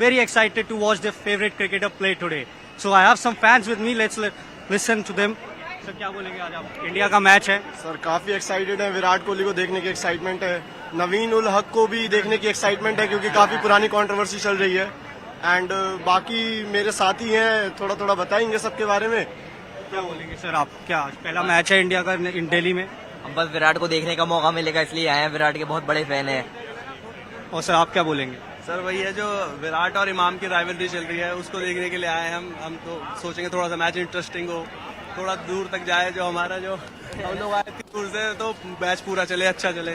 very excited to watch their favorite cricketer play today. So I have some fans with me. Let's listen to them. Sir क्या बोलेंगे आज आप? India का match है sir, काफी excited है. विराट कोहली को देखने की एक्साइटमेंट है, नवीन उल हक को भी देखने की एक्साइटमेंट है क्योंकि काफी पुरानी कंट्रोवर्सी चल रही है. एंड बाकी मेरे साथी हैं, थोड़ा थोड़ा बताएंगे सबके बारे में. क्या बोलेंगे सर आप? क्या पहला मैच है इंडिया का दिल्ली में? हम बस विराट को देखने का मौका मिलेगा इसलिए आए हैं. विराट के बहुत बड़े फैन हैं. और सर आप क्या बोलेंगे? सर वही है, जो विराट और इमाम की राइवलरी चल रही है उसको देखने के लिए आए हैं. हम तो सोचेंगे थोड़ा सा मैच इंटरेस्टिंग हो, थोड़ा दूर तक जाए. जो हमारा जो हम लोग आए थे दूर से, तो मैच पूरा चले, अच्छा चले.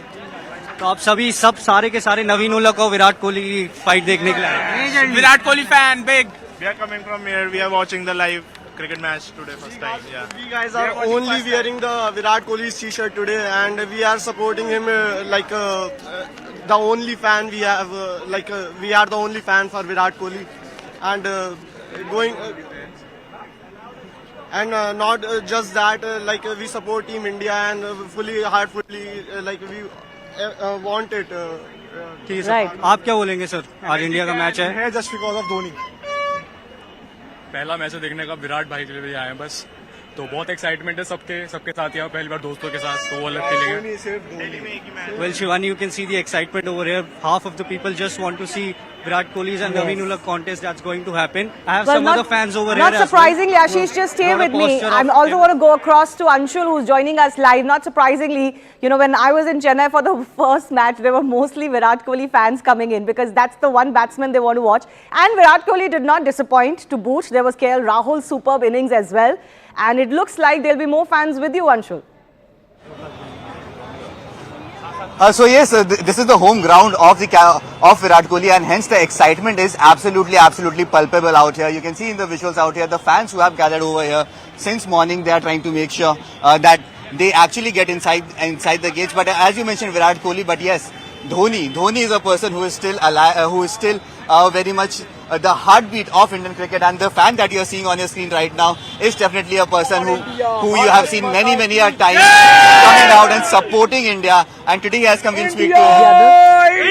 तो आप सभी सारे के सारे नवीन उल हक और विराट कोहली की फाइट देखने के लिए आए? Virat Kohli fan big. We are coming from here. We are watching the live cricket match today first time. Yeah. We guys are only wearing the Virat Kohli's t-shirt today, and we are supporting him the only fan we have. We are the only fan for Virat Kohli, and not just that. We support Team India and heartfully we want it. ठीक है. आप क्या बोलेंगे sir? आज India का match है. Just because of Dhoni. पहला match देखने का विराट भाई के लिए आए हैं बस. तो बहुत एक्साइटमेंट है सबके साथ. यहाँ पहली बार दोस्तों के साथ, तो वो अलग फीलिंग है. Well, Shivani, you can see the excitement over here. Half of the people just want to see Virat Kohli's and Naveen Ulhaq contest that's going to happen. I have some other fans over here. Not surprisingly, Ashish, just stay with me. I also want to go across to Anshul, who's joining us live. Not surprisingly, you know, when I was in Chennai for the first match, there were mostly Virat Kohli fans coming in because that's the one batsman they want to watch. And Virat Kohli did not disappoint to boot. There was KL Rahul's superb innings as well. And it looks like there'll be more fans with you, Anshul. So yes, this is the home ground of Virat Kohli, and hence the excitement is absolutely palpable out here. You can see in the visuals out here, the fans who have gathered over here since morning, they are trying to make sure that they actually get inside the gates. But as you mentioned, Virat Kohli, but yes, Dhoni is a person who is still alive, who is still very much the heartbeat of Indian cricket, and the fan that you are seeing on your screen right now is definitely a person who you have seen many a times coming out and supporting India, and today he has come in speak to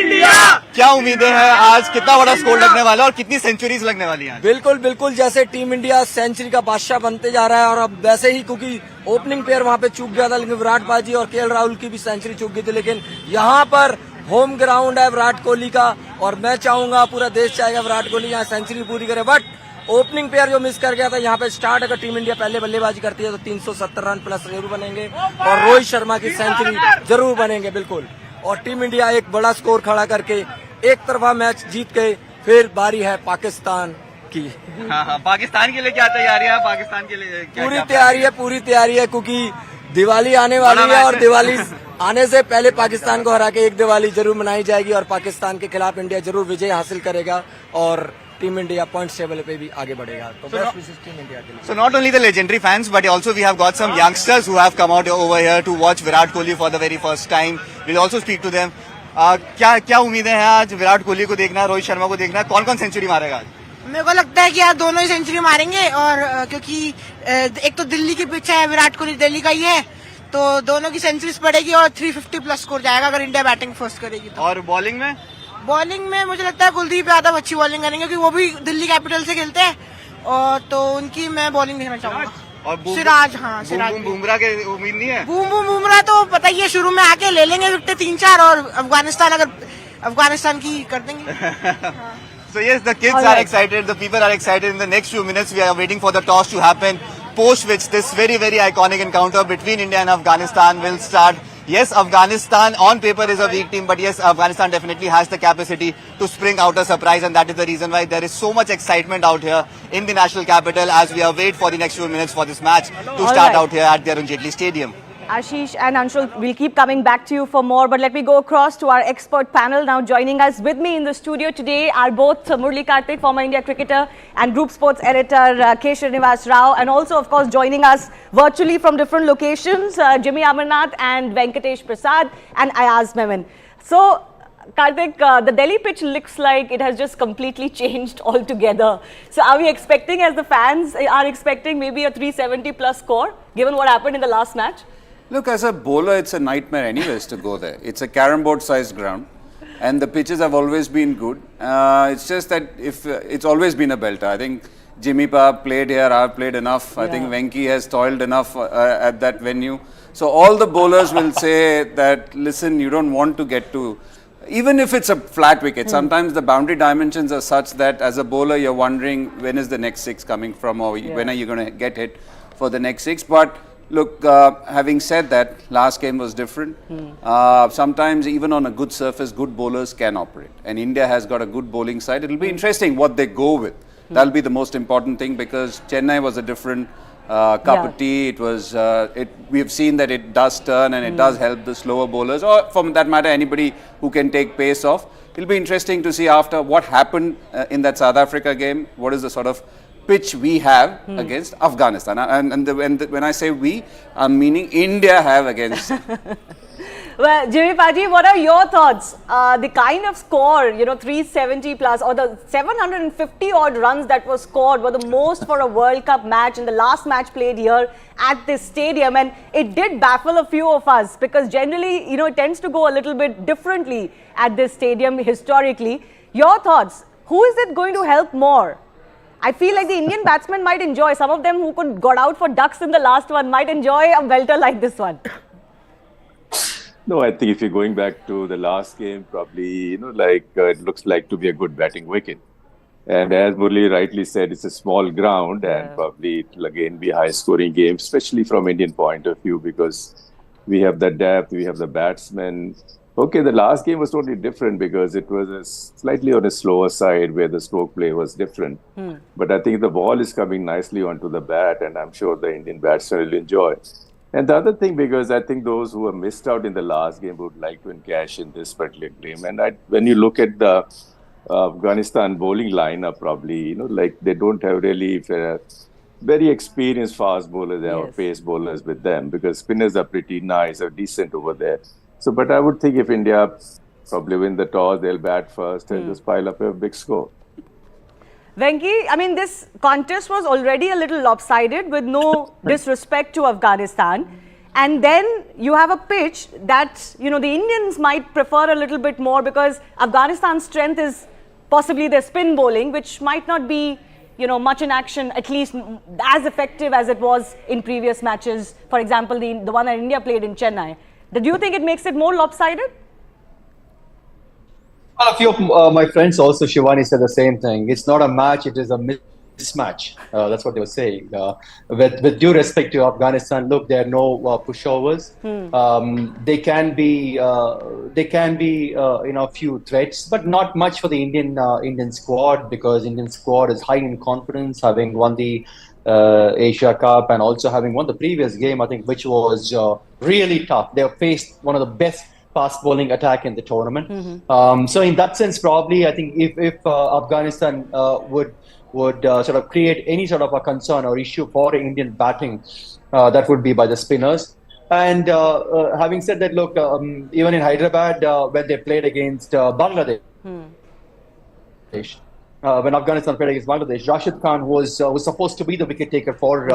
India. क्या उम्मीदें हैं आज? कितना बड़ा score लगने वाला है और कितनी सेंचुरीज लगने वाली हैं? बिल्कुल जैसे टीम इंडिया सेंचुरी का बादशाह बनते जा रहा है, और अब वैसे ही, क्योंकि ओपनिंग पेयर वहाँ पे चूक गया था, लेकिन विराट बाजी और केएल राहुल की भी सेंचुरी चूक गई थी. लेकिन यहाँ पर होम ग्राउंड है विराट कोहली का, और मैं चाहूंगा, पूरा देश चाहेगा विराट कोहली यहाँ सेंचुरी पूरी करे. बट ओपनिंग पेयर जो मिस कर गया था यहाँ पे स्टार्ट, अगर टीम इंडिया पहले बल्लेबाजी करती है तो 370 रन प्लस जरूर बनेंगे, और रोहित शर्मा की सेंचुरी जरूर बनेंगे. बिल्कुल. और टीम इंडिया एक बड़ा स्कोर खड़ा करके एक तरफा मैच जीत गए. फिर बारी है पाकिस्तान की. हाँ, पाकिस्तान के लिए क्या तैयारी है? पाकिस्तान के लिए पूरी तैयारी है क्योंकि दिवाली आने वाली है, और दिवाली आने से पहले पाकिस्तान को हरा के एक दिवाली जरूर मनाई जाएगी, और पाकिस्तान के खिलाफ इंडिया जरूर विजय हासिल करेगा, और टीम इंडिया पॉइंट्स टेबल पे भी आगे बढ़ेगा. तो बेस्ट विशेस टीम इंडिया के लिए. So not only the legendary fans, but also we have got some youngsters who have come out over here to watch Virat Kohli for the very first time. We'll also speak to them. क्या उम्मीदें हैं आज? विराट कोहली को देखना, रोहित शर्मा को देखना, कौन century मारेगा आज? मेरे को लगता है कि आज दोनों ही सेंचुरी मारेंगे, और क्योंकि एक तो दिल्ली की पिच है, विराट कोहली दिल्ली का ही है, तो दोनों की सेंचुरीज पड़ेगी और 350 प्लस स्कोर जाएगा अगर इंडिया बैटिंग फर्स्ट करेगी तो. और बॉलिंग में मुझे लगता है कुलदीप यादव अच्छी बॉलिंग करेंगे, क्योंकि वो भी दिल्ली कैपिटल से खेलते हैं, और तो उनकी मैं बॉलिंग देखना चाहूंगा. और सिराज बुमराह के उम्मीद नहीं है? बुमराह तो पता ही है, शुरू में आके ले लेंगे विकेट 3-4, और अफगानिस्तान की कर देंगे. So yes, the kids are excited, the people are excited. In the next few minutes, we are waiting for the toss to happen, post which this very iconic encounter between India and Afghanistan will start. Yes, Afghanistan on paper is a weak team, but yes, Afghanistan definitely has the capacity to spring out a surprise, and that is the reason why there is so much excitement out here in the national capital as we await for the next few minutes for this match to start out here at the Arun Jaitley Stadium. Ashish and Anshul, we'll keep coming back to you for more, but let me go across to our expert panel. Now joining us with me in the studio today are both Murli Karthik, former India cricketer, and Group Sports editor K. Srinivas Rao, and also of course joining us virtually from different locations, Jimmy Amarnath and Venkatesh Prasad and Ayaz Memon. So Karthik, the Delhi pitch looks like it has just completely changed altogether. So are we expecting, as the fans are expecting, maybe a 370 plus score given what happened in the last match? Look, as a bowler, it's a nightmare anyways to go there. It's a carom board sized ground. and the pitches have always been good. It's just that if it's always been a belter. I think Jimmy Pa played here, I've played enough. I think Venki has toiled enough at that venue. So all the bowlers will say that, listen, you don't want to get to, even if it's a flat wicket, sometimes the boundary dimensions are such that as a bowler you're wondering when is the next six coming from, or when are you going to get hit for the next six. But look, having said that, last game was different. Sometimes even on a good surface, good bowlers can operate. And India has got a good bowling side. It'll be interesting what they go with. That'll be the most important thing, because Chennai was a different cup of tea. It was. We've seen that it does turn and it does help the slower bowlers, or for that matter, anybody who can take pace off. It'll be interesting to see after what happened in that South Africa game. What is the sort of pitch we have against Afghanistan? When I say we, I'm meaning India have against. Well, Jimmy Paji, what are your thoughts? The kind of score, 370 plus, or the 750 odd runs that were scored were the most for a World Cup match in the last match played here at this stadium. And it did baffle a few of us, because generally, it tends to go a little bit differently at this stadium historically. Your thoughts? Who is it going to help more? I feel like the Indian batsmen might enjoy, some of them who got out for ducks in the last one might enjoy a belter like this one. No, I think if you're going back to the last game, probably, it looks like to be a good batting wicket. And as Murli rightly said, it's a small ground and probably it will again be a high-scoring game, especially from Indian point of view, because we have the depth, we have the batsmen. Okay, the last game was totally different because it was slightly on a slower side where the stroke play was different. But I think the ball is coming nicely onto the bat, and I'm sure the Indian batsmen will enjoy. And the other thing, because I think those who have missed out in the last game would like to encash in this particular game. And when you look at the Afghanistan bowling lineup, probably, they don't have really very experienced fast bowlers or pace bowlers with them, because spinners are pretty nice or decent over there. So, but I would think if India probably win the toss, they'll bat first and just pile up a big score. Venki, I mean, this contest was already a little lopsided, with no disrespect to Afghanistan. And then you have a pitch that, the Indians might prefer a little bit more, because Afghanistan's strength is possibly their spin bowling, which might not be, much in action, at least as effective as it was in previous matches. For example, the one that India played in Chennai. Do you think it makes it more lopsided? Well, a few of my friends also, Shivani, said the same thing. It's not a match, it is a mismatch. That's what they were saying. With due respect to Afghanistan, look, there are no pushovers. They can be, a few threats, but not much for the Indian squad, because Indian squad is high in confidence, having won the Asia Cup and also having won the previous game, I think, which was really tough. They faced one of the best fast bowling attack in the tournament. So in that sense, probably, I think if Afghanistan would sort of create any sort of a concern or issue for Indian batting, that would be by the spinners. And having said that, look, even in Hyderabad, when they played against Bangladesh, when Afghanistan played against Bangladesh, Rashid Khan was supposed to be the wicket taker for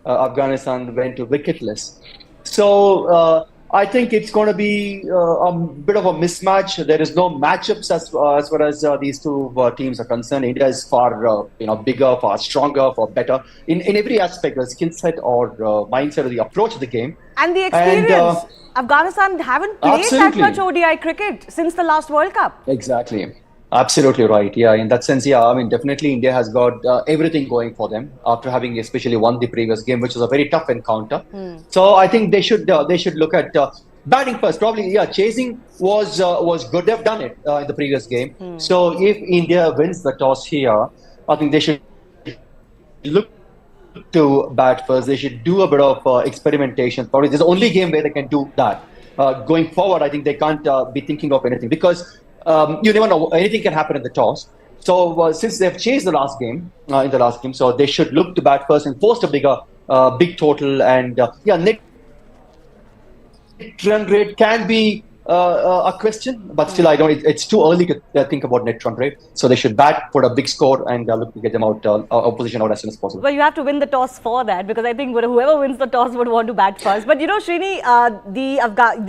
Afghanistan, went to wicketless. So I think it's going to be a bit of a mismatch. There is no matchups as far as these two teams are concerned. India is far bigger, far stronger, far better in every aspect, the skill set or mindset or the approach of the game. And the experience. Afghanistan haven't played that much ODI cricket since the last World Cup. Exactly. Absolutely right. Yeah, in that sense, I mean, definitely India has got everything going for them after having especially won the previous game, which was a very tough encounter. So I think they should look at batting first. Probably, chasing was good. They've done it in the previous game. So if India wins the toss here, I think they should look to bat first. They should do a bit of experimentation. Probably this is the only game where they can do that. Going forward, I think they can't be thinking of anything, because you never know, anything can happen in the toss. So since they've chased the last game, so they should look to bat first and force a big total. And net run rate can be a question, but still I don't. It's too early to think about net run rate. So they should bat, put a big score, and look to get them out, opposition out as soon as possible. Well, you have to win the toss for that, because I think whoever wins the toss would want to bat first. But you know, Srini, the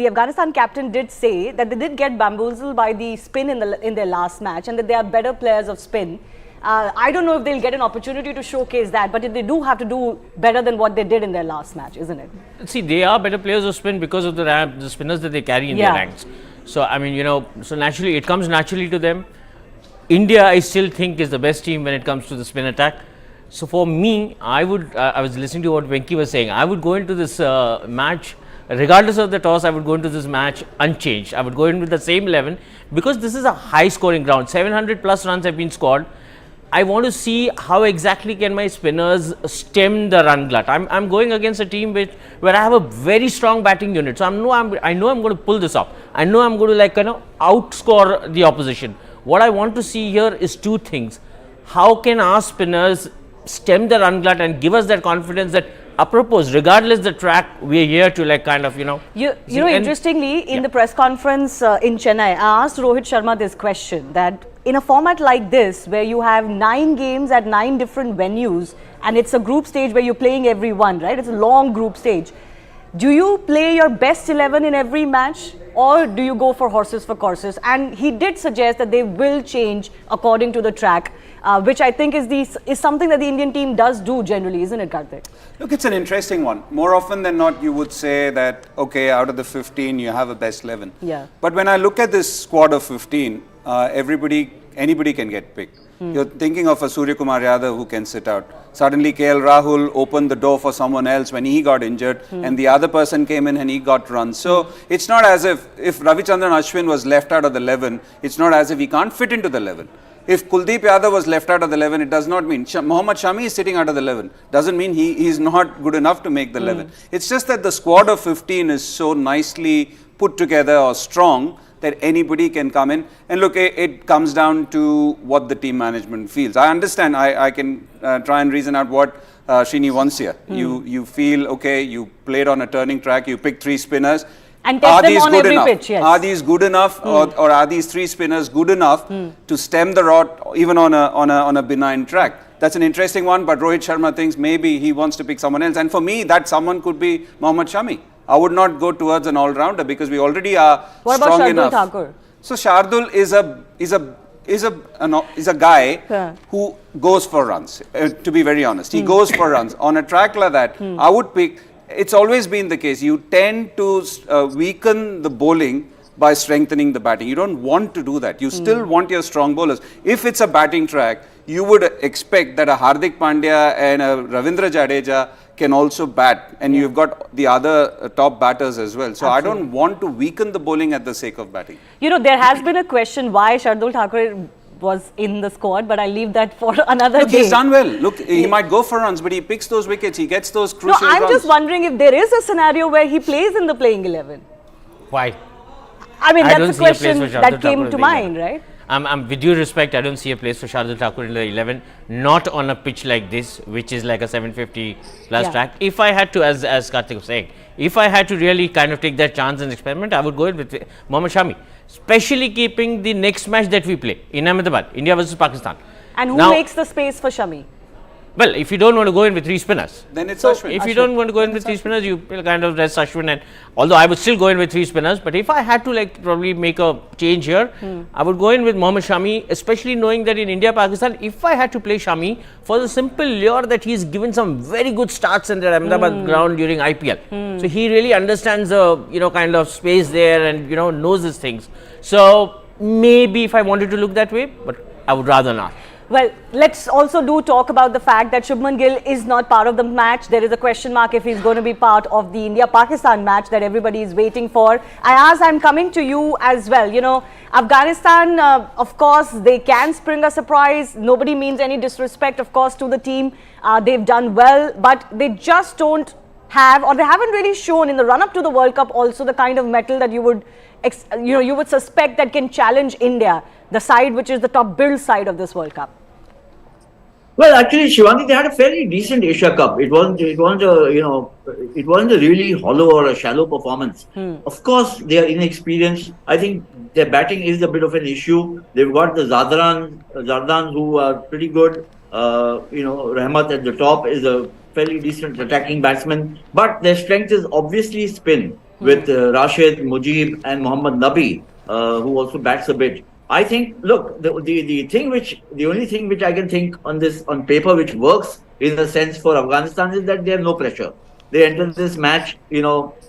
Afghanistan captain did say that they did get bamboozled by the spin in their last match, and that they are better players of spin. I don't know if they'll get an opportunity to showcase that, but they do have to do better than what they did in their last match, isn't it? See, they are better players of spin because of the spinners that they carry in their ranks. So, I mean, you know, so naturally, it comes naturally to them. India, I still think, is the best team when it comes to the spin attack. So, for me, I was listening to what Venki was saying. I would go into this match, regardless of the toss, I would go into this match unchanged. I would go in with the same 11, because this is a high scoring ground. 700 plus runs have been scored. I want to see how exactly can my spinners stem the run glut. I'm going against a team where I have a very strong batting unit. So I know I'm going to pull this off. I know I'm going to outscore the opposition. What I want to see here is two things. How can our spinners stem the run glut and give us that confidence that, apropos, regardless the track, we're here to interestingly, in the press conference in Chennai, I asked Rohit Sharma this question, that in a format like this, where you have 9 games at 9 different venues, and it's a group stage where you're playing every one, right? It's a long group stage. Do you play your best 11 in every match, or do you go for horses for courses? And he did suggest that they will change according to the track, which I think is something that the Indian team does do generally, isn't it, Karthik? Look, it's an interesting one. More often than not, you would say that, okay, out of the 15, you have a best 11. Yeah. But when I look at this squad of 15, anybody can get picked. You're thinking of a Surya Kumar Yadav who can sit out. Suddenly KL Rahul opened the door for someone else when he got injured, and the other person came in and he got runs. So it's not as if Ravichandran Ashwin was left out of the 11, it's not as if he can't fit into the 11. If Kuldeep Yadav was left out of the 11, it does not mean Mohammed Shami is sitting out of the 11. Doesn't mean he is not good enough to make the 11. It's just that the squad of 15 is so nicely put together or strong that anybody can come in. And look, it comes down to what the team management feels. I understand, I can try and reason out what Srini wants here. You feel, okay, you played on a turning track, you picked 3 spinners. And test them on every pitch, yes. Are these good enough, or are these 3 spinners good enough to stem the rot even on a benign track? That's an interesting one, but Rohit Sharma thinks maybe he wants to pick someone else. And for me, that someone could be Mohammed Shami. I would not go towards an all-rounder because we already are strong enough. What about Shardul Thakur? So Shardul is a guy who goes for runs. To be very honest, he goes for runs on a track like that. I would pick. It's always been the case. You tend to weaken the bowling by strengthening the batting. You don't want to do that. You still want your strong bowlers. If it's a batting track, you would expect that a Hardik Pandya and a Ravindra Jadeja can also bat, and you've got the other top batters as well. So I don't want to weaken the bowling at the sake of batting. You know, there has been a question why Shardul Thakur was in the squad, but I'll leave that for another day. He's done well. Look, he might go for runs, but he picks those wickets. He gets those crucial runs. I'm just wondering if there is a scenario where he plays in the playing 11. Why? I mean, that's a question that came to mind, right? With due respect, I don't see a place for Shardul Thakur in the 11, not on a pitch like this, which is like a 750 plus track. If I had to, as Karthik was saying, if I had to really kind of take that chance and experiment, I would go in with Mohammed Shami, especially keeping the next match that we play in Ahmedabad, India versus Pakistan. And who makes the space for Shami? Well, if you don't want to go in with 3 spinners, then it's Ashwin. If you don't want to go in with 3 spinners, you will kind of rest Ashwin. And although I would still go in with 3 spinners, but if I had to probably make a change here, I would go in with Mohammed Shami, especially knowing that in India, Pakistan, if I had to play Shami for the simple lure that he's given some very good starts in the Ahmedabad ground during IPL. So he really understands the kind of space there and knows his things. So maybe if I wanted to look that way, but I would rather not. Well, let's also talk about the fact that Shubman Gill is not part of the match. There is a question mark if he's going to be part of the India-Pakistan match that everybody is waiting for. I'm coming to you as well. Afghanistan, of course, they can spring a surprise. Nobody means any disrespect, of course, to the team. They've done well, but they just don't have, or they haven't really shown in the run-up to the World Cup also the kind of mettle that you would suspect that can challenge India, the side which is the top build side of this World Cup. Well, actually, Shivangi, they had a fairly decent Asia Cup. It wasn't a really hollow or a shallow performance. Of course, they are inexperienced. I think their batting is a bit of an issue. They've got the Zardan, who are pretty good. Rahmat at the top is a fairly decent attacking batsman. But their strength is obviously spin with Rashid, Mujib, and Mohammed Nabi, who also bats a bit. I think, look, the only thing which I can think on paper which works in a sense for Afghanistan is that they have no pressure. They enter this match,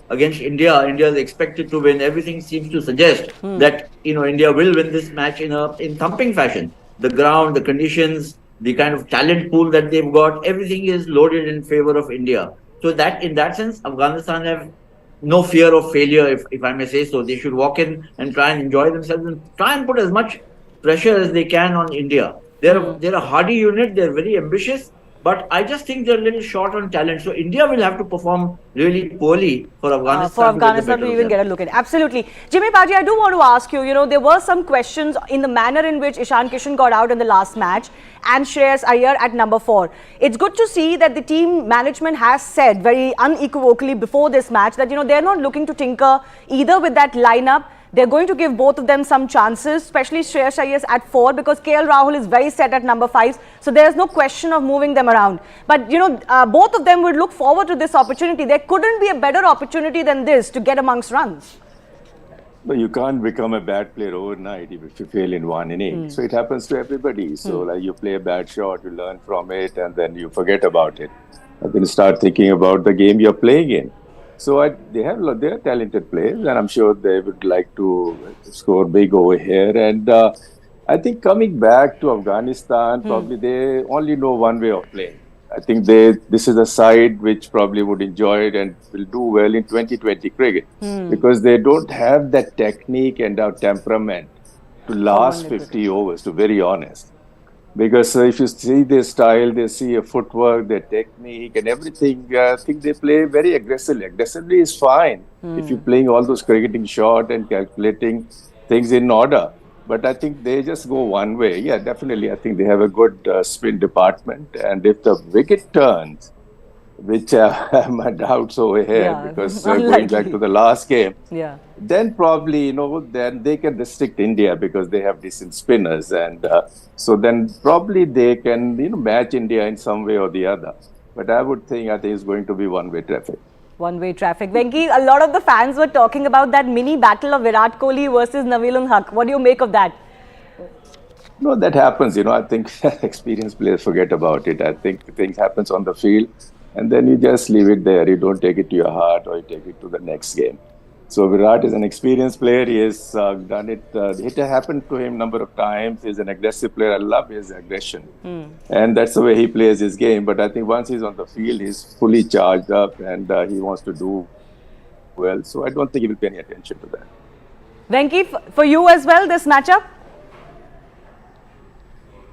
against India. India is expected to win. Everything seems to suggest that India will win this match in thumping fashion. The ground, the conditions, the kind of talent pool that they've got, everything is loaded in favor of India. So that in that sense, Afghanistan have no fear of failure, if I may say so. They should walk in and try and enjoy themselves and try and put as much pressure as they can on India. They're a hardy unit. They're very ambitious, but I just think they're a little short on talent. So India will have to perform really poorly for Afghanistan to even get a look at it. Absolutely. Jimmy Paji, I do want to ask you, there were some questions in the manner in which Ishan Kishan got out in the last match and Shreyas Iyer at number 4. It's good to see that the team management has said very unequivocally before this match that, they're not looking to tinker either with that lineup. They're going to give both of them some chances, especially Shreyas Iyer at 4, because KL Rahul is very set at number 5. So there's no question of moving them around. But, both of them would look forward to this opportunity. There couldn't be a better opportunity than this to get amongst runs. But you can't become a bad player overnight if you fail in one inning. So it happens to everybody. So like you play a bad shot, you learn from it, and then you forget about it. And then you start thinking about the game you're playing in. So they are talented players, and I'm sure they would like to score big over here. And I think coming back to Afghanistan, probably they only know one way of playing. I think this is a side which probably would enjoy it and will do well in 2020 cricket because they don't have that technique and our temperament to last 50 overs, to be very honest. Because if you see their style, they see a footwork, their technique and everything, I think they play very aggressively. Aggressively is fine if you're playing all those cricketing shots and calculating things in order. But I think they just go one way. Yeah, definitely. I think they have a good spin department. And if the wicket turns, which I have my doubts over here, because going back to the last game, then probably, then they can restrict India because they have decent spinners. And so then probably they can, match India in some way or the other. But I think it's going to be one-way traffic. One-way traffic. Venki, a lot of the fans were talking about that mini battle of Virat Kohli versus Naveel-ul-Haq. What do you make of that? No, that happens. I think experienced players forget about it. I think things happens on the field and then you just leave it there. You don't take it to your heart or you take it to the next game. So Virat is an experienced player. He has done it. It happened to him a number of times. He's an aggressive player. I love his aggression. And that's the way he plays his game. But I think once he's on the field, he's fully charged up and he wants to do well. So I don't think he will pay any attention to that. Venki, for you as well, this matchup?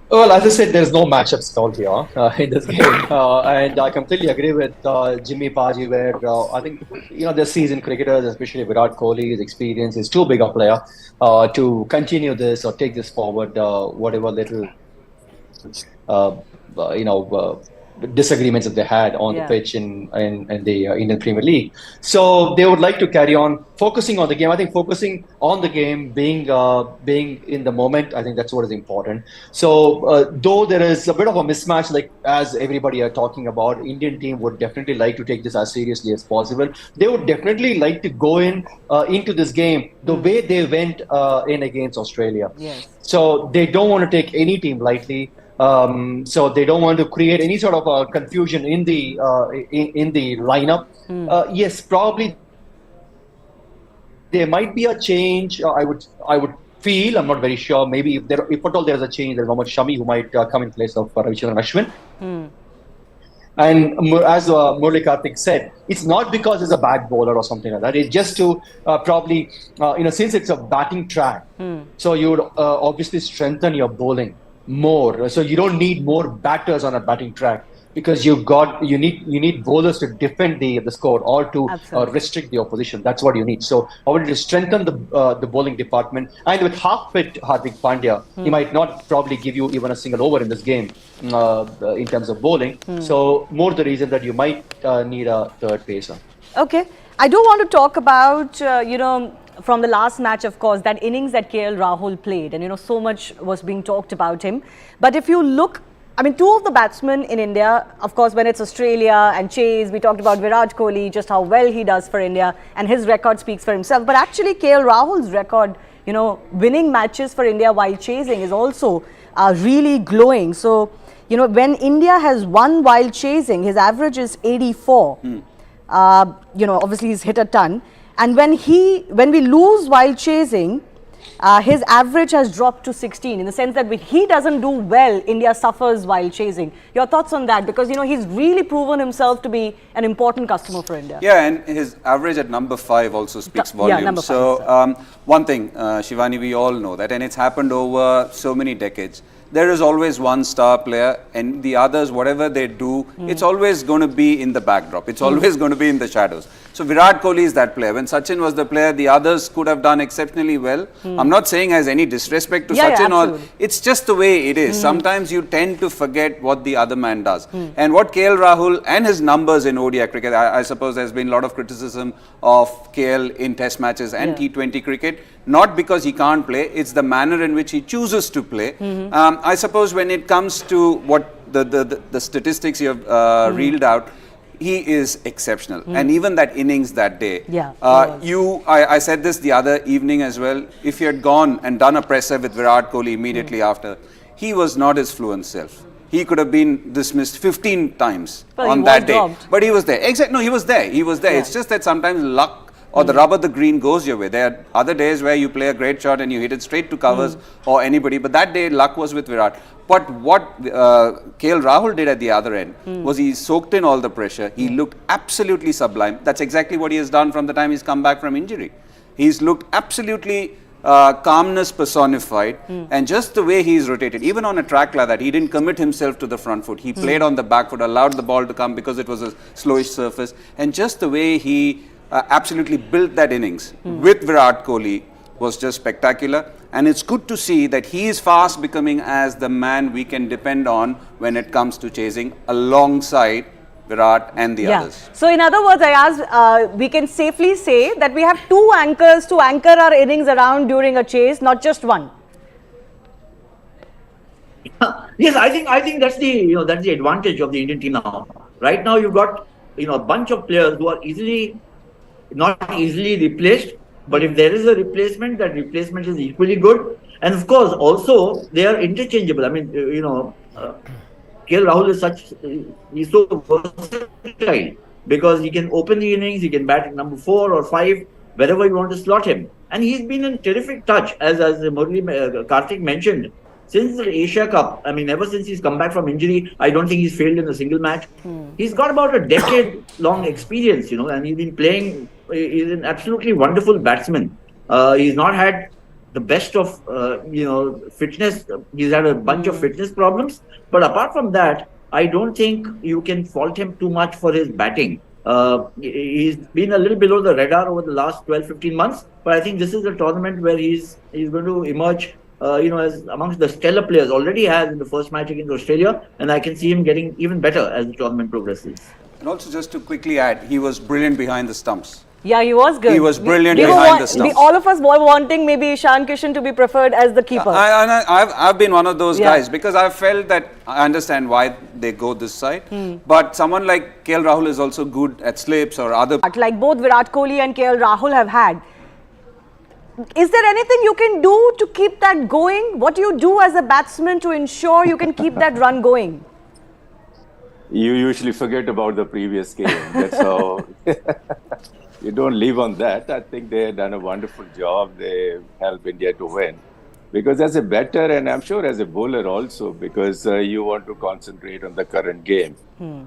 Well, as I said, there's no matchups at all here in this game. And I completely agree with Jimmy Paji, where I think, the seasoned cricketers, especially Virat Kohli, his experience is too big a player to continue this or take this forward, whatever little, disagreements that they had on the pitch in the Indian Premier League. So they would like to carry on focusing on the game. I think focusing on the game, being in the moment, I think that's what is important. So though there is a bit of a mismatch, like as everybody are talking about, Indian team would definitely like to take this as seriously as possible. They would definitely like to go into this game the way they went in against Australia. So they don't want to take any team lightly. So they don't want to create any sort of confusion in the lineup. Yes, probably there might be a change. I would feel. I'm not very sure. Maybe if at all there's a change, there's Mohammed Shami who might come in place of Ravichandran Ashwin. And as Murali Karthik said, it's not because he's a bad bowler or something like that. It's just to probably, since it's a batting track, so you would obviously strengthen your bowling more. So you don't need more batters on a batting track. because you need bowlers to defend the score or to restrict the opposition. That's what you need. So I wanted to strengthen the bowling department, and with half fit Hardik Pandya, he might not probably give you even a single over in this game in terms of bowling. So more the reason that you might need a third pacer. Okay, I do want to talk about from the last match, of course, that innings that KL Rahul played, and so much was being talked about him. But if you look, I mean, two of the batsmen in India, of course, when it's Australia and Chase, we talked about Virat Kohli, just how well he does for India, and his record speaks for himself. But actually, KL Rahul's record, winning matches for India while chasing is also really glowing. So, when India has won while chasing, his average is 84. Obviously he's hit a ton. And when we lose while chasing, his average has dropped to 16, in the sense that when he doesn't do well, India suffers while chasing. Your thoughts on that? Because, he's really proven himself to be an important customer for India. Yeah, and his average at number 5 also speaks volumes. Yeah, number 5, so, one thing, Shivani, we all know that, and it's happened over so many decades. There is always one star player, and the others, whatever they do, it's always going to be in the backdrop. It's always going to be in the shadows. So Virat Kohli is that player. When Sachin was the player, the others could have done exceptionally well. I'm not saying as any disrespect to Sachin, or it's just the way it is. Sometimes you tend to forget what the other man does. And what KL Rahul and his numbers in ODI cricket, I suppose there's been a lot of criticism of KL in test matches and T20 cricket. Not because he can't play, it's the manner in which he chooses to play. I suppose when it comes to what the statistics you have reeled out, he is exceptional. And even that innings that day, I said this the other evening as well, if he had gone and done a presser with Virat Kohli immediately after, he was not his fluent self. He could have been dismissed 15 times on that day. Dropped. But he was there. No, he was there. He was there. It's just that sometimes luck or the rub of the green goes your way. There are other days where you play a great shot and you hit it straight to covers or anybody. But that day, luck was with Virat. But what KL Rahul did at the other end was he soaked in all the pressure. He looked absolutely sublime. That's exactly what he has done from the time he's come back from injury. He's looked absolutely calmness personified, and just the way he's rotated, even on a track like that, he didn't commit himself to the front foot. He played on the back foot, allowed the ball to come because it was a slowish surface, and just the way he absolutely built that innings with Virat Kohli was just spectacular. And it's good to see that he is fast becoming as the man we can depend on when it comes to chasing alongside Virat and the others. So in other words, we can safely say that we have two anchors to anchor our innings around during a chase, not just one. Yes, I think that's the that's the advantage of the Indian team now. Right now, you've got a bunch of players who are not easily replaced. But if there is a replacement, that replacement is equally good. And of course, also they are interchangeable. I mean, KL Rahul is he's so versatile because he can open the innings, he can bat at number 4 or 5, wherever you want to slot him. And he's been in terrific touch, as Karthik mentioned, since the Asia Cup. I mean, ever since he's come back from injury, I don't think he's failed in a single match. He's got about a decade-long experience, and he's been playing. He's an absolutely wonderful batsman. He's not had the best of, fitness. He's had a bunch of fitness problems. But apart from that, I don't think you can fault him too much for his batting. He's been a little below the radar over the last 12-15 months. But I think this is a tournament where he's going to emerge as amongst the stellar players. Already has in the first match against Australia, and I can see him getting even better as the tournament progresses. And also, just to quickly add, he was brilliant behind the stumps. Yeah, he was good. He was brilliant behind the stumps. All of us were wanting maybe Ishan Kishan to be preferred as the keeper. I've been one of those guys because I felt that I understand why they go this side. But someone like KL Rahul is also good at slips or other. Like both Virat Kohli and KL Rahul have had. Is there anything you can do to keep that going? What do you do as a batsman to ensure you can keep that run going? You usually forget about the previous game. That's how. You don't live on that. I think they have done a wonderful job. They help India to win. Because as a batter, and I'm sure as a bowler also, because you want to concentrate on the current game.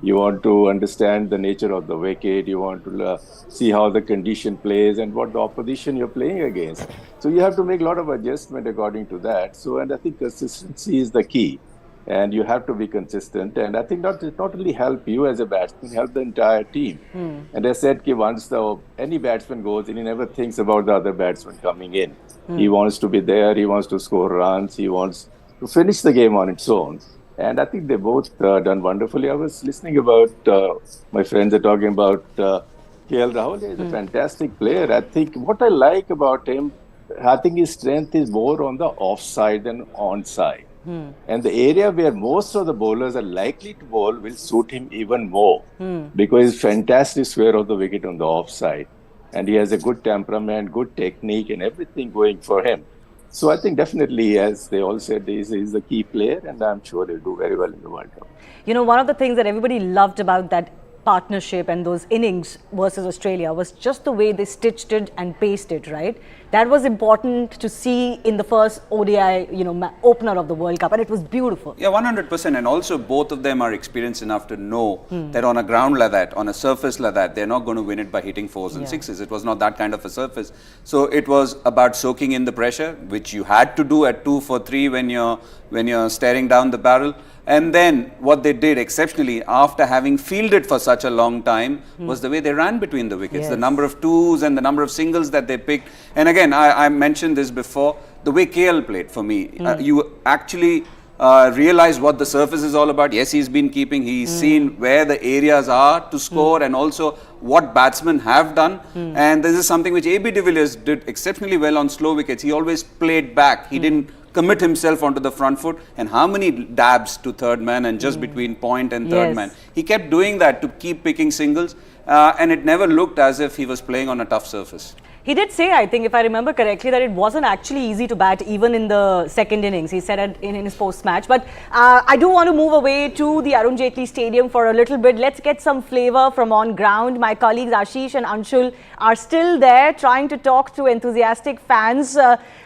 You want to understand the nature of the wicket. You want to see how the condition plays and what the opposition you're playing against. So you have to make a lot of adjustment according to that. So, and I think consistency is the key. and you have to be consistent. And I think not only help you as a batsman, help the entire team. And I said, once any batsman goes in, he never thinks about the other batsman coming in. He wants to be there. He wants to score runs. He wants to finish the game on its own. And I think they both done wonderfully. I was listening about my friends are talking about KL Rahul. He's a fantastic player. I think what I like about him, I think his strength is more on the offside than onside. And the area where most of the bowlers are likely to bowl will suit him even more because he's fantastic square of the wicket on the offside. And he has a good temperament, good technique and everything going for him. So I think definitely, as they all said, he's a key player and I'm sure he'll do very well in the World Cup. You know, one of the things that everybody loved about that partnership and those innings versus Australia was just the way they stitched it and paced it, right? That was important to see in the first ODI, opener of the World Cup, and it was beautiful. Yeah, 100%. And also both of them are experienced enough to know that on a ground like that, on a surface like that, they're not going to win it by hitting fours and sixes. It was not that kind of a surface. So it was about soaking in the pressure, which you had to do at 2 for 3 when you're staring down the barrel. And then what they did exceptionally after having fielded for such a long time was the way they ran between the wickets, the number of twos and the number of singles that they picked. And again, I mentioned this before, the way KL played for me, you actually realize what the surface is all about. Yes, he's been keeping, he's seen where the areas are to score and also what batsmen have done. And this is something which AB de Villiers did exceptionally well on slow wickets. He always played back. He didn't commit himself onto the front foot, and how many dabs to third man and just between point and third man. He kept doing that to keep picking singles, and it never looked as if he was playing on a tough surface. He did say, I think, if I remember correctly, that it wasn't actually easy to bat even in the second innings. He said it in his post-match. But I do want to move away to the Arun Jaitley Stadium for a little bit. Let's get some flavor from on ground. My colleagues Ashish and Anshul are still there trying to talk to enthusiastic fans.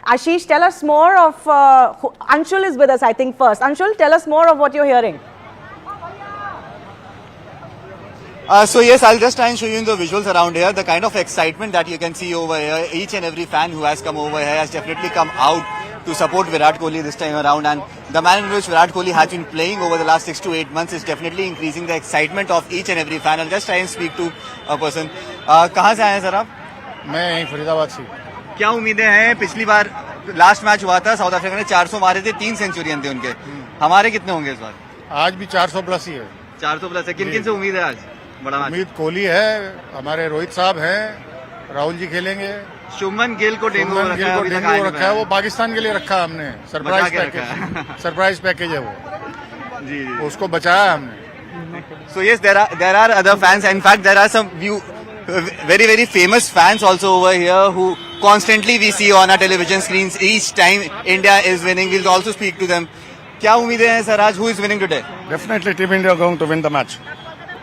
Ashish, tell us more of... Anshul is with us, I think, first. Anshul, tell us more of what you're hearing. So yes, I'll just try and show you in the visuals around here, the kind of excitement that you can see over here. Each and every fan who has come over here has definitely come out to support Virat Kohli this time around, and the manner in which Virat Kohli has been playing over the last 6 to 8 months is definitely increasing the excitement of each and every fan. I'll just try and speak to a person. कहाँ से आए हैं sir आप? मैं यहीं फरीदाबाद से. क्या उम्मीदें हैं? पिछली बार लास्ट मैच हुआ था, साउथ अफ्रीका ने 400 मारे थे, 3 सेंचुरियन थे उनके. हमारे कितने होंगे इस बार? आज भी 400 प्लस ही है. 400 प्लस है. किन किन से उम्मीद है आज? उम्मीद कोहली है, हमारे रोहित साहब हैं, राहुल जी खेलेंगे. शुभमन गिल को डेंगू रखा है, वो पाकिस्तान के लिए रखा है हमने. सरप्राइज पैकेज है वो. जी, उसको बचाया हमने. So yes, there are other fans. In fact, there are some very famous fans also over here who constantly we see on our television screens each time India is winning. We'll also speak to them. क्या उम्मीदें हैं sir आज? Who is winning today? Definitely Team India going to win the match.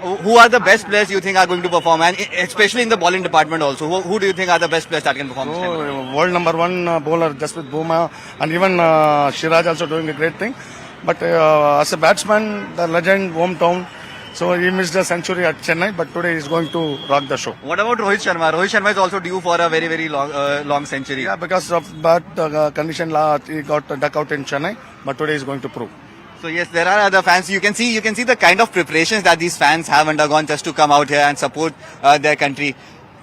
Who are the best players you think are going to perform, and especially in the bowling department also? Who do you think are the best players that can perform? World number 1 bowler Jasprit Bumrah, and even Siraj also doing a great thing. But as a batsman, the legend, hometown, so he missed a century at Chennai, but today he's going to rock the show. What about Rohit Sharma? Rohit Sharma is also due for a very long century. Yeah, because of bad condition, he got duck out in Chennai, but today he's going to prove. So yes, there are other fans. You can see the kind of preparations that these fans have undergone just to come out here and support their country.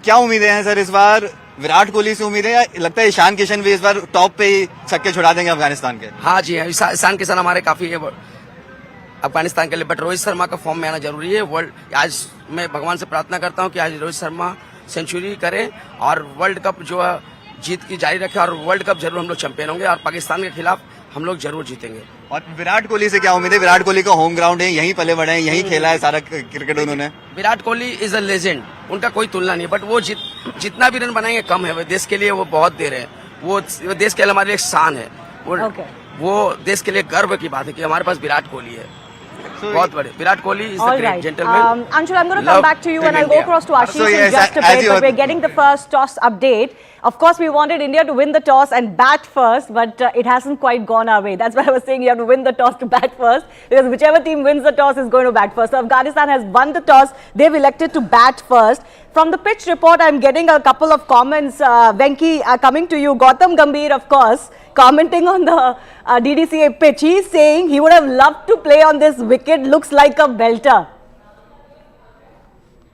क्या उम्मीदें हैं sir इस बार? विराट कोहली से उम्मीदें या लगता है ईशान किशन भी इस बार टॉप पे छक्के छुड़ा देंगे अफगानिस्तान के? हाँ जी, ईशान किशन हमारे काफी है अफगानिस्तान के लिए, बट रोहित शर्मा का फॉर्म में आना जरूरी है. आज मैं भगवान से प्रार्थना करता हूँ कि आज रोहित शर्मा सेंचुरी करे और वर्ल्ड कप जो जीत की जारी रखे, और वर्ल्ड कप जरूर हम लोग चैंपियन होंगे और पाकिस्तान के खिलाफ हम लोग जरूर जीतेंगे. और विराट कोहली से क्या उम्मीद है? विराट कोहली का होम ग्राउंड है, यहीं पले बड़े हैं, यहीं खेला है सारा क्रिकेट उन्होंने. Virat Kohli is a legend, उनका कोई तुलना नहीं, बट वो जितना भी रन बनाएंगे कम है. वो देश के लिए वो बहुत दे रहे हैं. वो देश के लिए हमारे लिए एक शान है. वो देश के लिए गर्व की बात है कि हमारे पास विराट कोहली है. बहुत बड़े. Virat Kohli is the great gentleman. Anshul, I'm going to come back to you and I'll go across to Ashish in just a bit, but we're getting the first toss update. Of course, we wanted India to win the toss and bat first, but it hasn't quite gone our way. That's why I was saying you have to win the toss to bat first, because whichever team wins the toss is going to bat first. So Afghanistan has won the toss. They've elected to bat first. From the pitch report, I'm getting a couple of comments. Venki, coming to you. Gautam Gambhir, of course, commenting on the DDCA pitch. He's saying he would have loved to play on this wicket. Looks like a belter.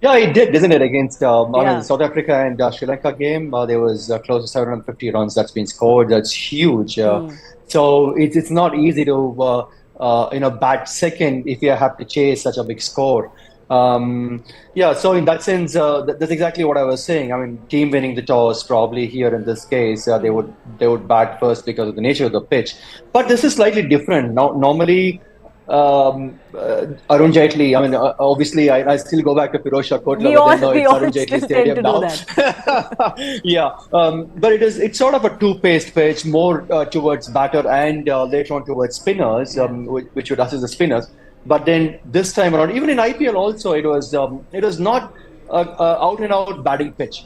Yeah, it did, isn't it? Against South Africa and Sri Lanka game, there was close to 750 runs that's been scored. That's huge. So it's not easy to bat second if you have to chase such a big score. So in that sense, that's exactly what I was saying. I mean, team winning the toss probably here in this case, they would bat first because of the nature of the pitch. But this is slightly different. Now, normally. Arun Jaitley, I mean, obviously, I still go back to Firozshah Kotla, but then it's Arun Jaitley Stadium now. But it's sort of a two-paced pitch, more towards batter and later on towards spinners, which would assist the spinners. But then this time around, even in IPL also, it was not out-and-out batting pitch.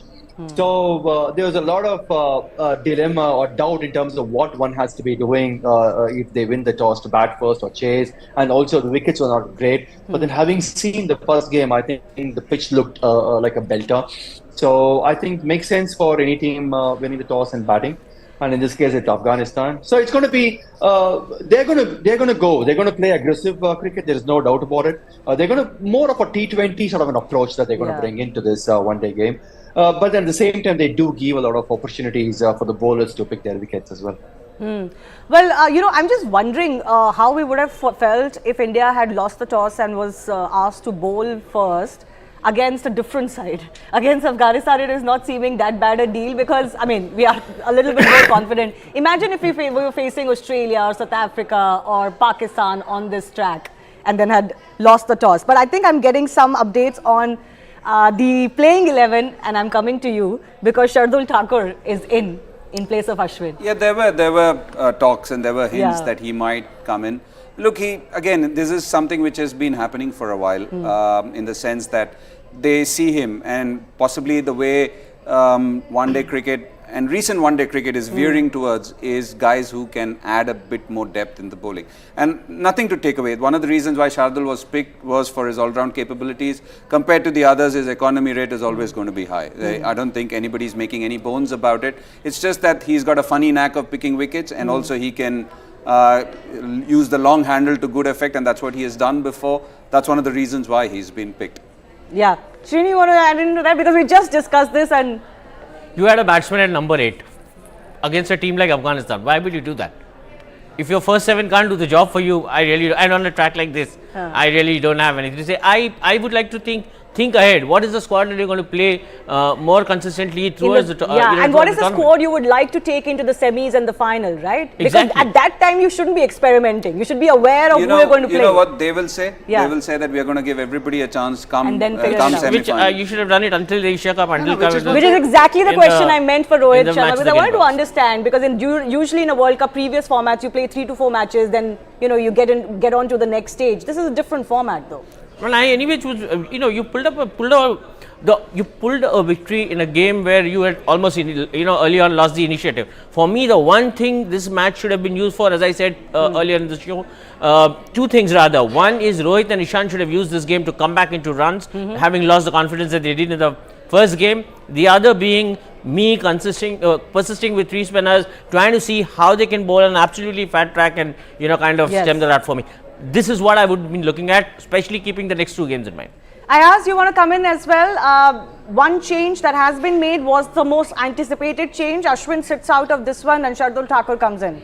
So there was a lot of dilemma or doubt in terms of what one has to be doing if they win the toss to bat first or chase. And also the wickets were not great. But then having seen the first game, I think the pitch looked like a belter. So I think it makes sense for any team winning the toss and batting. And in this case, it's Afghanistan. So it's going to be, they're going to play aggressive cricket. There is no doubt about it. They're going to more of a T20 sort of an approach that they're going to bring into this one-day game. But at the same time, they do give a lot of opportunities for the bowlers to pick their wickets as well. Well, I'm just wondering how we would have felt if India had lost the toss and was asked to bowl first against a different side. Against Afghanistan, it is not seeming that bad a deal because, I mean, we are a little bit more confident. Imagine if we were facing Australia or South Africa or Pakistan on this track and then had lost the toss. But I think I'm getting some updates on the playing 11, and I'm coming to you because Shardul Thakur is in place of Ashwin. Yeah, there were talks and there were hints that he might come in. Look, this is something which has been happening for a while in the sense that they see him and possibly the way one-day cricket and recent one-day cricket is veering towards is guys who can add a bit more depth in the bowling. And nothing to take away. One of the reasons why Shardul was picked was for his all-round capabilities. Compared to the others, his economy rate is always going to be high. I don't think anybody's making any bones about it. It's just that he's got a funny knack of picking wickets and also he can use the long handle to good effect, and that's what he has done before. That's one of the reasons why he's been picked. Yeah. Srini, you want to add into that? Because we just discussed this and... You had a batsman at number 8 against a team like Afghanistan. Why would you do that? If your first 7 can't do the job for you, and on a track like this, I really don't have anything to say. I would like to think ahead. What is the squad that you're going to play more consistently towards the and what is the squad you would like to take into the semis and the final, right? Because at that time you shouldn't be experimenting. You should be aware of who you're going to play. You know what they will say? They will say that we are going to give everybody a chance come semi-final. Which you should have done it until the Asia Cup, which is exactly the question I meant for Rohit Sharma. Because I wanted to understand, because usually in a World Cup previous formats you play 3 to 4 matches, then you get on to the next stage. This is a different format though. Well, anyway choose. You pulled a victory in a game where you had almost early on lost the initiative. For me, the one thing this match should have been used for, as I said earlier in the show, 2 things rather. One is Rohit and Ishan should have used this game to come back into runs, having lost the confidence that they did in the first game. The other being me persisting with 3 spinners, trying to see how they can bowl an absolutely fat track and kind of stem the rut for me. This is what I would be looking at, especially keeping the next 2 games in mind. I asked you want to come in as well. One change that has been made was the most anticipated change. Ashwin sits out of this one and Shardul Thakur comes in.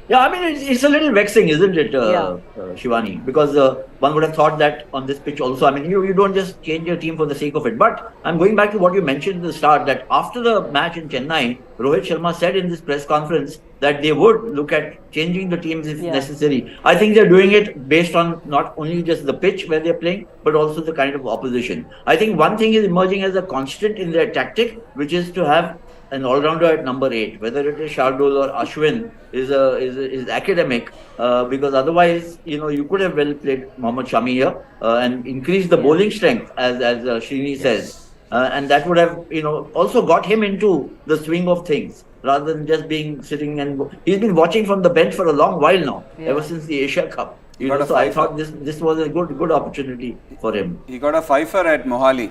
Yeah, I mean, it's a little vexing, isn't it, Shivani? Because one would have thought that on this pitch also, I mean, you don't just change your team for the sake of it. But I'm going back to what you mentioned at the start, that after the match in Chennai, Rohit Sharma said in this press conference that they would look at changing the teams if necessary. I think they're doing it based on not only just the pitch where they're playing, but also the kind of opposition. I think one thing is emerging as a constant in their tactic, which is to have an all-rounder at number 8, whether it is Shardul or Ashwin, is academic, because otherwise, you could have well played Mohammed Shami here and increased the bowling strength, as Srini says. and that would have, also got him into the swing of things rather than just being sitting and he's been watching from the bench for a long while now, ever since the Asia Cup. So I thought this was a good opportunity for him. He got a fifer at Mohali,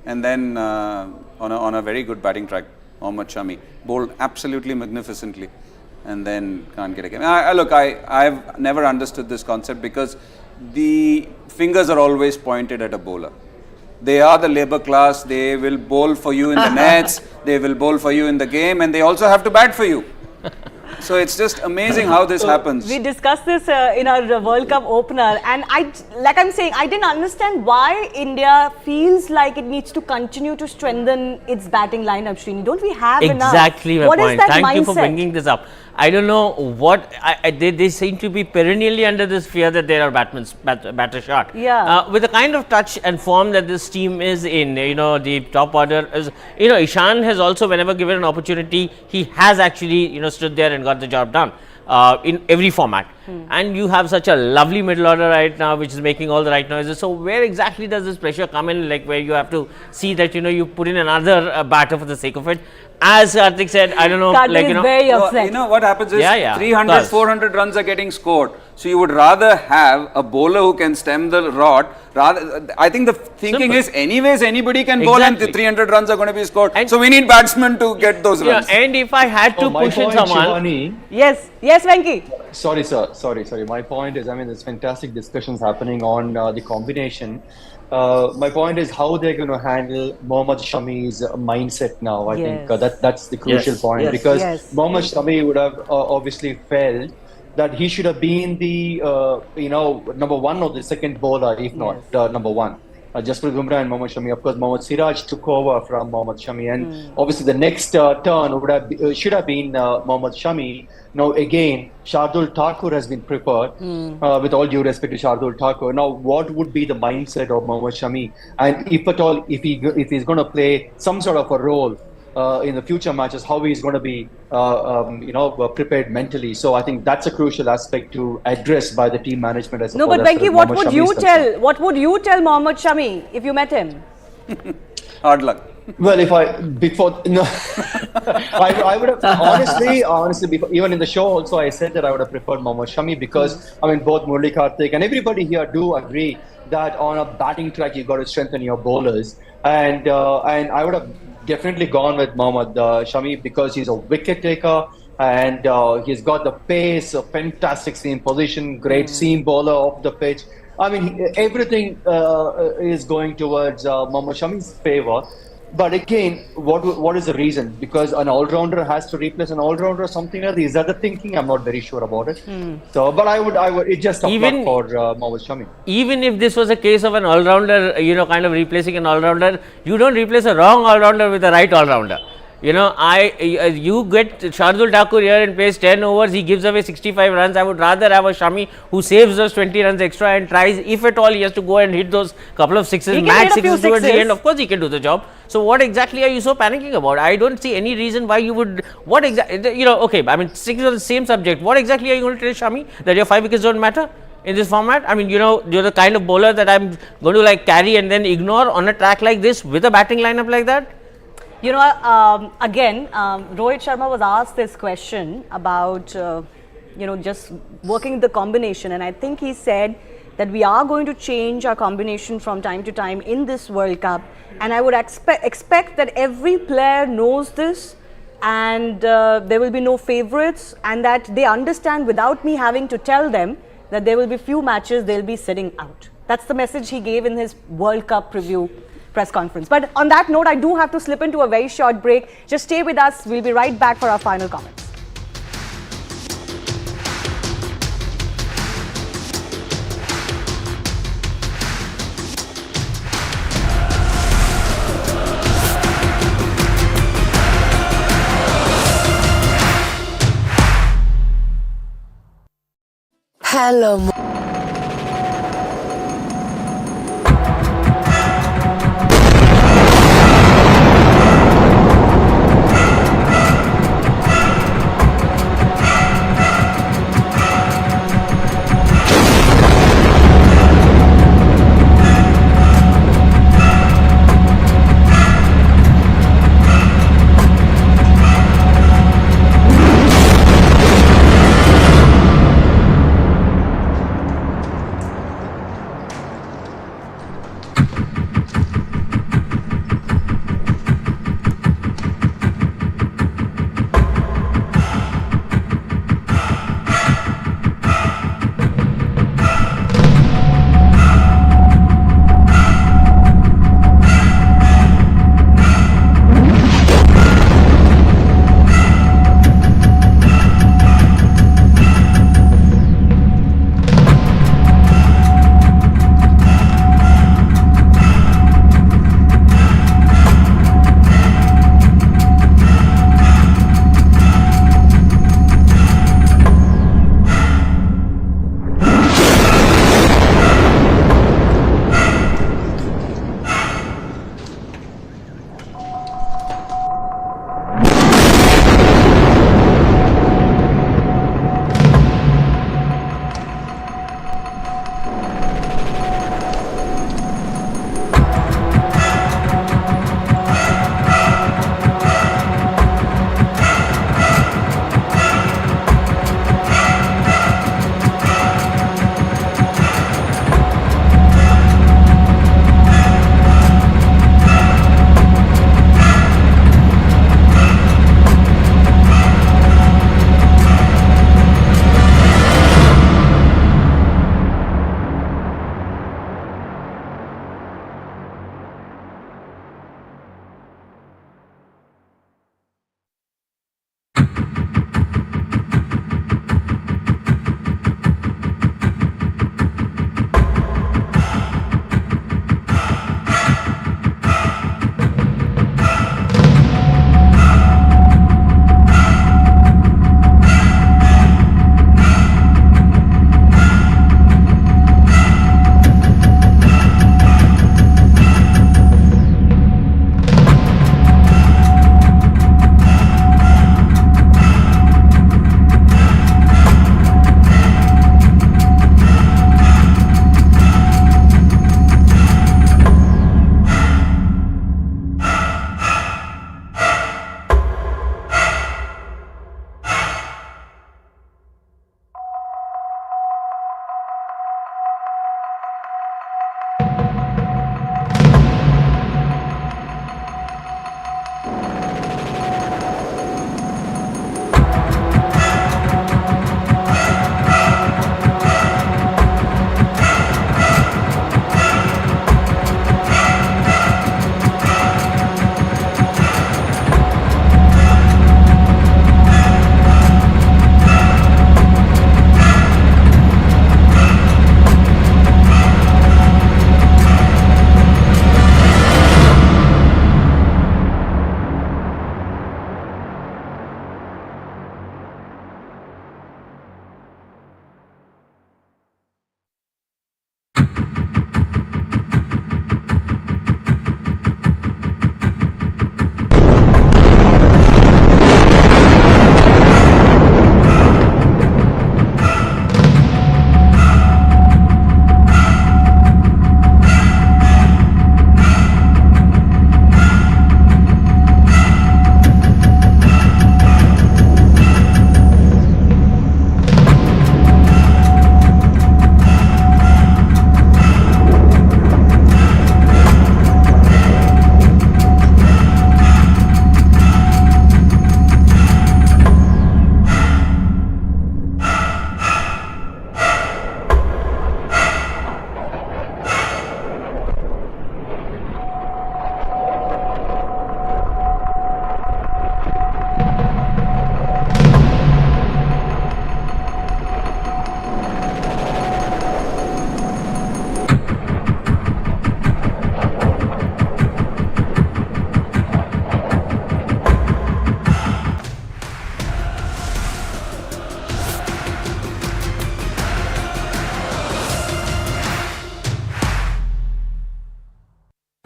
and then on a very good batting track, Mohammed Shami bowled absolutely magnificently, and then can't get a game. Look, I've never understood this concept because the fingers are always pointed at a bowler. They are the labour class. They will bowl for you in the nets. They will bowl for you in the game, and they also have to bat for you. So it's just amazing how this happens. We discussed this in our World Cup opener, and I'm saying, I didn't understand why India feels like it needs to continue to strengthen its batting lineup. Srini, don't we have enough? Exactly my what point. Is that Thank mindset? you for bringing this up. I don't know what they seem to be perennially under this fear that they are batter short. Yeah. With the kind of touch and form that this team is in, the top order is, Ishan has also, whenever given an opportunity, he has actually, stood there and got the job done. In every format, and you have such a lovely middle order right now which is making all the right noises. So where exactly does this pressure come in, like where you have to see that you put in another batter for the sake of it? As Karthik said, I don't know, Karthik is very upset. What happens is 300, 400 runs are getting scored. So you would rather have a bowler who can stem the rod. I think the thinking is anyways anybody can bowl and the 300 runs are going to be scored. And so we need batsmen to get those runs. And if I had to push in someone, Shivani, yes, Venki. Sorry, sir. Sorry. My point is, there's fantastic discussions happening on the combination. My point is how they're going to handle Mohammed Shami's mindset now. I think that's the crucial point because Mohammed Shami would have obviously felt that he should have been the number one or the second bowler, if not number one. Jasprit Bumrah and Mohammed Shami. Of course, Mohammad Siraj took over from Mohammed Shami, and obviously the next turn should have been Mohammed Shami. Now again, Shardul Thakur has been preferred. With all due respect to Shardul Thakur, now what would be the mindset of Mohammed Shami, and if at all, if he's going to play some sort of a role in the future matches, how he's going to be prepared mentally. So I think that's a crucial aspect to address by the team management. As no, but Venki, what would you tell Mohammed Shami if you met him? Hard luck. Well, I would have honestly, before, even in the show also, I said that I would have preferred Mohammed Shami because both Murli, Karthik, and everybody here do agree that on a batting track you got to strengthen your bowlers, and I would have definitely gone with Mohammed Shami because he's a wicket taker and he's got the pace, a fantastic seam position, great seam bowler off the pitch. Everything is going towards Mohammed Shami's favour. But again, what is the reason? Because an all-rounder has to replace an all-rounder or something like that? Is that the thinking? I'm not very sure about it. So, but I would it just even for Mohammed Shami. Even if this was a case of an all-rounder, kind of replacing an all-rounder, you don't replace a wrong all-rounder with a right all-rounder. You get Shardul Thakur here and plays 10 overs, he gives away 65 runs. I would rather have a Shami who saves those 20 runs extra and tries, if at all he has to go and hit those couple of sixes, max sixes towards the end. Of course he can do the job. So what exactly are you so panicking about? I don't see any reason why you would, sticking to the same subject, what exactly are you going to tell Shami? That your 5 wickets don't matter in this format? You're the kind of bowler that I'm going to carry and then ignore on a track like this with a batting lineup like that? Again, Rohit Sharma was asked this question about, just working the combination. And I think he said that we are going to change our combination from time to time in this World Cup. And I would expect that every player knows this and there will be no favourites, and that they understand without me having to tell them that there will be few matches they'll be sitting out. That's the message he gave in his World Cup preview press conference. But on that note, I do have to slip into a very short break. Just stay with us. We'll be right back for our final comments. Hello.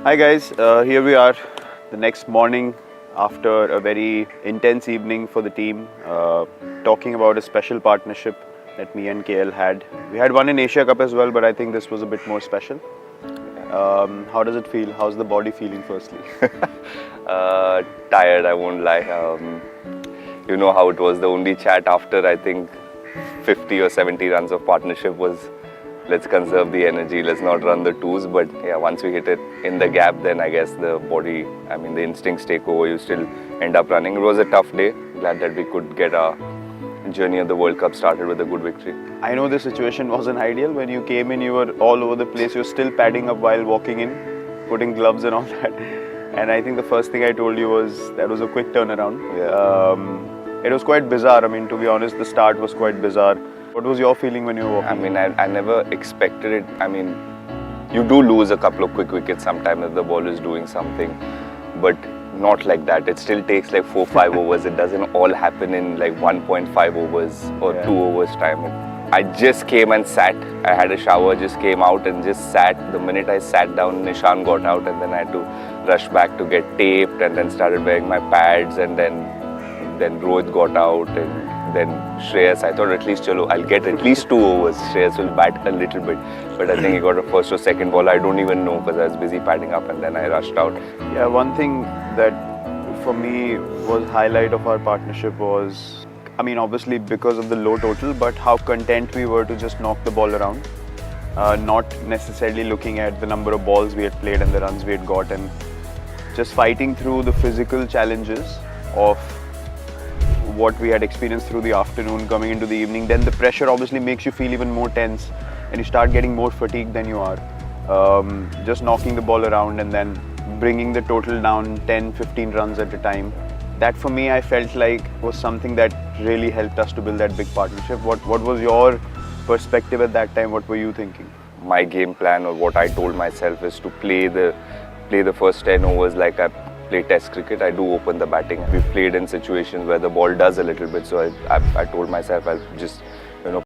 Hi guys, here we are the next morning after a very intense evening for the team, talking about a special partnership that me and KL had. We had one in Asia Cup as well, but I think this was a bit more special. How does it feel? How's the body feeling firstly? Tired, I won't lie. You know how it was. The only chat after, I think, 50 or 70 runs of partnership was, let's conserve the energy, let's not run the twos. But yeah, once we hit it in the gap, then I guess the body, I mean, the instincts take over. You still end up running. It was a tough day. Glad that we could get our journey of the World Cup started with a good victory. I know the situation wasn't ideal. When you came in, you were all over the place. You were still padding up while walking in, putting gloves and all that. And I think the first thing I told you was that was a quick turnaround. It was quite bizarre. I mean, to be honest, the start was quite bizarre. What was your feeling when you were walking? I mean, I never expected it. I mean, you do lose a couple of quick wickets sometimes if the ball is doing something, but not like that. It still takes like 4-5 overs. It doesn't all happen in like 1.5 overs or 2 overs time. I just came and sat. I had a shower, just came out and just sat. The minute I sat down, Nishan got out, and then I had to rush back to get taped, and then started wearing my pads, and then Rohit got out, and then Shreyas. I thought at least chalo, I'll get at least 2 overs. Shreyas will bat a little bit, but I think he got a first or second ball. I don't even know because I was busy padding up, and then I rushed out. Yeah, one thing that for me was highlight of our partnership was, I mean, obviously because of the low total, but how content we were to just knock the ball around, not necessarily looking at the number of balls we had played and the runs we had got, and just fighting through the physical challenges of what we had experienced through the afternoon, coming into the evening. Then the pressure obviously makes you feel even more tense and you start getting more fatigued than you are. Just knocking the ball around and then bringing the total down 10-15 runs at a time. That for me, I felt like was something that really helped us to build that big partnership. What was your perspective at that time? What were you thinking? My game plan, or what I told myself, is to play the first 10 overs like I play test cricket. I do open the batting. We've played in situations where the ball does a little bit, so I told myself I'll just